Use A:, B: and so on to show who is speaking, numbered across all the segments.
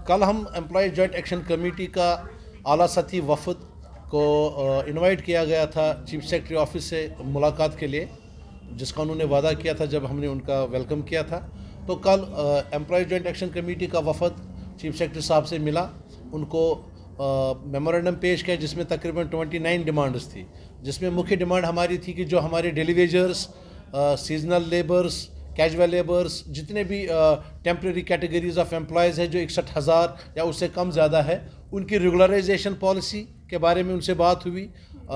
A: कल हम employ joint action committee का आला सतही वफद को इनवाइट किया गया था चीफ सेक्रेटरी ऑफिस से मुलाकात के लिए, जिसका उन्होंने वादा किया था जब हमने उनका वेलकम किया था। तो कल एम्प्लॉय जॉइंट एक्शन कमेटी का वफद चीफ सेक्रेटरी साहब से मिला, उनको मेमोरेंडम पेश किया जिसमें तकरीबन 29 डिमांड्स थी, जिसमें मुख्य डिमांड हमारी थी कि जो हमारे daily wagers, seasonal labours, casual labours, जितने भी टेम्प्रेरी कैटेगरीज ऑफ एम्प्लॉयज़ हैं जो 61,000 या उससे कम ज़्यादा है, उनकी रेगुलराइजेशन पॉलिसी के बारे में उनसे बात हुई।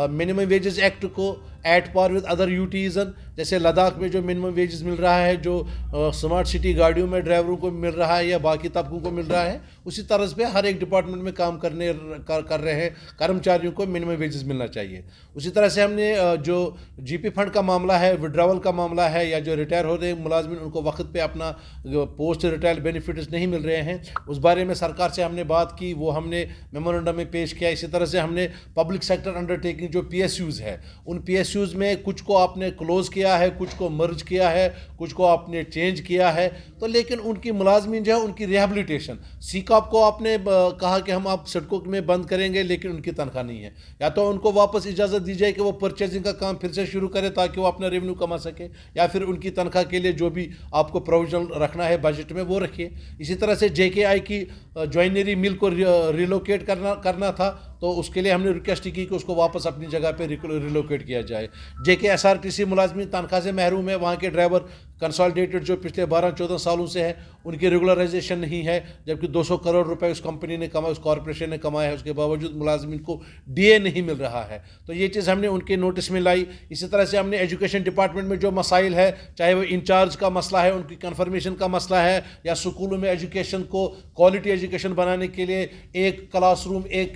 A: मिनिमम वेजेस एक्ट को एट पार विद अदर यूटीज़न, जैसे लद्दाख में जो मिनिमम वेजेस मिल रहा है, जो स्मार्ट सिटी गाड़ियों में ड्राइवरों को मिल रहा है या बाकी तबकों को मिल रहा है, उसी तरह पे हर एक डिपार्टमेंट में काम कर रहे हैं कर्मचारियों को मिनिमम वेजेस मिलना चाहिए। उसी तरह से हमने जो जीपी फंड का मामला है, विड्रावल का मामला है, या जो रिटायर हो रहे मुलाजमिन उनको वक्त पे अपना पोस्ट रिटायर बेनिफिट्स नहीं मिल रहे हैं, उस बारे में सरकार से हमने बात की, वो हमने मेमोरेंडम में पेश किया। इसी तरह से हमने पब्लिक सेक्टर अंडरटेकिंग जो PSUs है, उन PSUs में कुछ को आपने क्लोज़ किया है, कुछ को मर्ज किया है, कुछ को आपने चेंज किया है, तो लेकिन उनकी मुलाजमीन जो है उनकी रिहेबिलिटेशन, सीकॉप को आपने कहा कि हम आप सड़कों में बंद करेंगे लेकिन उनकी तनख्वाह नहीं है, या तो उनको वापस इजाज़त दी जाए कि वो परचेजिंग का काम फिर से शुरू करें ताकि वो अपना रेवेन्यू कमा सके, या फिर उनकी तनख्वाह के लिए जो भी आपको प्रोविजन रखना है बजट में वो रखिए। इसी तरह से JKI की जॉइनरी मिल को रिलोकेट करना था, तो उसके लिए हमने रिक्वेस्ट की कि उसको वापस अपनी जगह पे रिलोकेट किया जाए। JKSRTC मुलाजमीन तनख्वाह से महरूम है, वहाँ के ड्राइवर कंसोलिडेटेड जो पिछले 12-14 सालों से है, उनकी रेगुलराइजेशन नहीं है, जबकि 200 करोड़ रुपए उस कंपनी ने कमाया, उस कॉरपोरेशन ने कमाया है, उसके बावजूद मुलाजमीन को DA नहीं मिल रहा है। तो ये चीज़ हमने उनके नोटिस में लाई। इसी तरह से हमने एजुकेशन डिपार्टमेंट में जो मसाइल है, चाहे वो इंचार्ज का मसला है, उनकी कन्फर्मेशन का मसला है, या स्कूलों में एजुकेशन को क्वालिटी एजुकेशन बनाने के लिए एक क्लासरूम, एक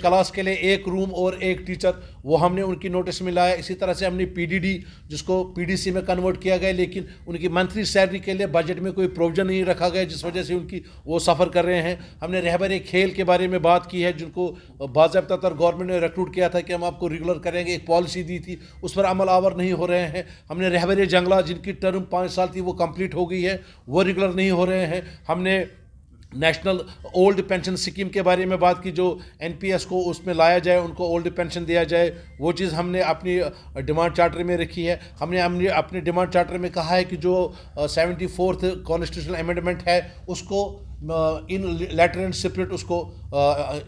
A: क्लास के लिए एक रूम और एक टीचर, वो हमने उनकी नोटिस में लाया। इसी तरह से हमने PDD, जिसको PDC में कन्वर्ट किया गया, लेकिन उनकी मंथली सैलरी के लिए बजट में कोई प्रोविजन नहीं रखा गया, जिस वजह से उनकी वो सफ़र कर रहे हैं। हमने रहबर खेल के बारे में बात की है, जिनको बाज़ाब्ता तौर गवर्नमेंट ने रिक्रूट किया था कि हम आपको रेगुलर करेंगे, एक पॉलिसी दी थी, उस पर अमल आवर नहीं हो रहे हैं। हमने रहबर जंगला, जिनकी टर्म 5 साल थी, वो कंप्लीट हो गई है, वो रेगुलर नहीं हो रहे हैं। हमने नेशनल ओल्ड पेंशन स्कीम के बारे में बात की, जो NPS को उसमें लाया जाए, उनको ओल्ड पेंशन दिया जाए, वो चीज़ हमने अपनी डिमांड चार्टर में रखी है। हमने अपने डिमांड चार्टर में कहा है कि जो 74th कॉन्स्टिट्यूशनल अमेंडमेंट है, उसको इन लेटर एंड स्पिरिट उसको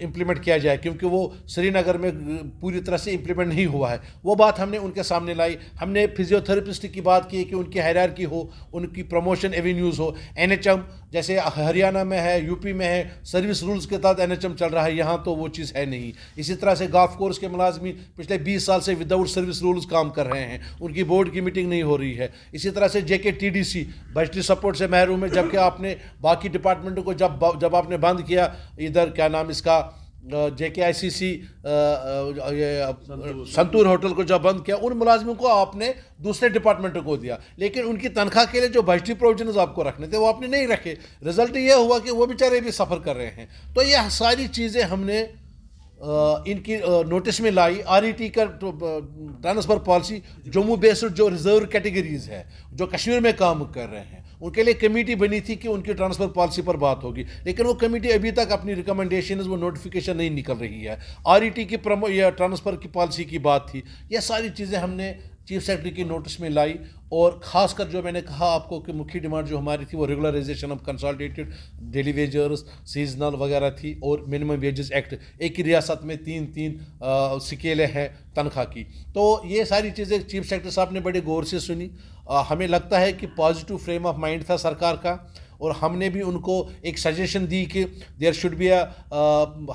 A: इम्प्लीमेंट किया जाए, क्योंकि वो श्रीनगर में पूरी तरह से इम्प्लीमेंट नहीं हुआ है। वो बात हमने उनके सामने लाई। हमने फिजियोथेरेपिस्ट की बात की कि उनकी हायरार्की हो, उनकी प्रमोशन एवेन्यूज़ हो। NHM जैसे हरियाणा में है, UP में है, सर्विस रूल्स के तहत NHM चल रहा है, यहाँ तो वो चीज़ है नहीं। इसी तरह से गोल्फ कोर्स के मुलाजमीन पिछले 20 साल से विदाउट सर्विस रूल्स काम कर रहे हैं, उनकी बोर्ड की मीटिंग नहीं हो रही है। इसी तरह से JKTDC बजटी सपोर्ट से महरूम है, जबकि आपने बाकी डिपार्टमेंटों को जब आपने बंद किया, इधर क्या नाम इसका JKICC संतूर होटल को जब बंद किया, उन मुलाजमों को आपने दूसरे डिपार्टमेंटों को दिया, लेकिन उनकी तनख्वाह के लिए जो बजटी प्रोविजन आपको रखने थे वो आपने नहीं रखे। रिजल्ट ये हुआ कि वो बेचारे भी सफ़र कर रहे हैं। तो ये सारी चीज़ें हमने इनकी नोटिस में लाई। RET का ट्रांसफ़र पॉलिसी, जम्मू बेस्ड जो रिजर्व कैटेगरीज है, जो कश्मीर में काम कर रहे हैं, उनके लिए कमेटी बनी थी कि उनकी ट्रांसफ़र पॉलिसी पर बात होगी, लेकिन वो कमेटी अभी तक अपनी रिकमेंडेशन, वो नोटिफिकेशन नहीं निकल रही है। RET की या ट्रांसफ़र की पॉलिसी की बात थी। ये सारी चीज़ें हमने चीफ सेक्रेटरी की नोटिस में लाई, और ख़ासकर जो मैंने कहा आपको कि मुख्य डिमांड जो हमारी थी वो regularisation of consolidated daily wagers, seasonal वगैरह थी, और मिनिमम वेजेस एक्ट। एक ही रियासत में 3 स्केलें हैं तनख्वाह की। तो ये सारी चीज़ें चीफ सेक्रेटरी साहब ने बड़े गौर से सुनी। हमें लगता है कि पॉजिटिव फ्रेम ऑफ माइंड था सरकार का, और हमने भी उनको एक सजेशन दी कि there should be a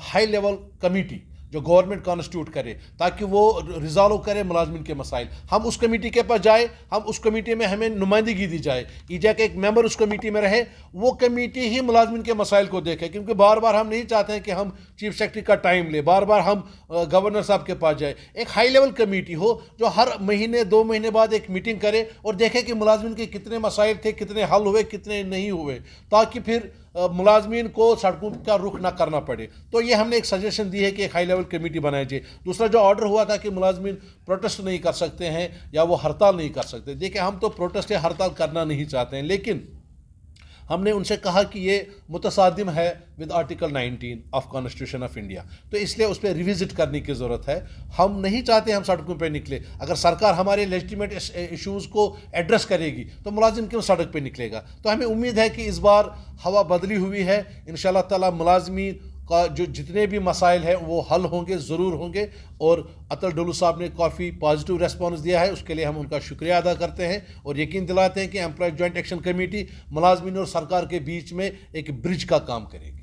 A: high level committee जो गवर्नमेंट कॉन्स्टिट्यूट करे, ताकि वो रिजॉल्व करे मुलाजमिन के मसाइल। हम उस कमेटी के पास जाए, हम उस कमेटी में हमें नुमाइंदगी दी जाए, ईजा के एक मेंबर उस कमेटी में रहे, वो कमेटी ही मुलाजमिन के मसाइल को देखे, क्योंकि बार बार हम नहीं चाहते हैं कि हम चीफ सेक्रेटरी का टाइम ले, बार बार हम गवर्नर साहब के पास जाए। एक हाई लेवल कमेटी हो जो हर महीने 2 महीने बाद एक मीटिंग करे और देखे कि मुलाजमिन के कितने मसाइल थे, कितने हल हुए, कितने नहीं हुए, ताकि फिर मुलाजमीन को सड़कों का रुख ना करना पड़े। तो ये हमने एक सजेशन दी है कि एक हाई लेवल कमेटी बनाई जाए। दूसरा जो ऑर्डर हुआ था कि मुलाजमीन प्रोटेस्ट नहीं कर सकते हैं या वो हड़ताल नहीं कर सकते, देखिए हम तो प्रोटेस्ट या हड़ताल करना नहीं चाहते हैं, लेकिन ہم نے ان سے کہا کہ یہ متصادم ہے with article 19 of constitution of India, تو اس لیے اس پہ ریوزٹ کرنے کی ضرورت ہے. ہم نہیں چاہتے ہم سڑکوں پہ نکلے. اگر سرکار ہمارے لیجٹیمیٹ ایشوز کو ایڈریس کرے گی تو ملازم کیوں سڑک پہ نکلے گا؟ تو ہمیں امید ہے کہ اس بار ہوا بدلی ہوئی ہے. انشاءاللہ تعالی ملازمین کا جو جتنے بھی مسائل ہیں وہ حل ہوں گے، ضرور ہوں گے. اور اطہر ڈولو صاحب نے کافی پازیٹیو ریسپانس دیا ہے، اس کے لیے ہم ان کا شکریہ ادا کرتے ہیں اور یقین دلاتے ہیں کہ امپلائی جوائنٹ ایکشن کمیٹی ملازمین اور سرکار کے بیچ میں ایک برج کا کام کرے گی.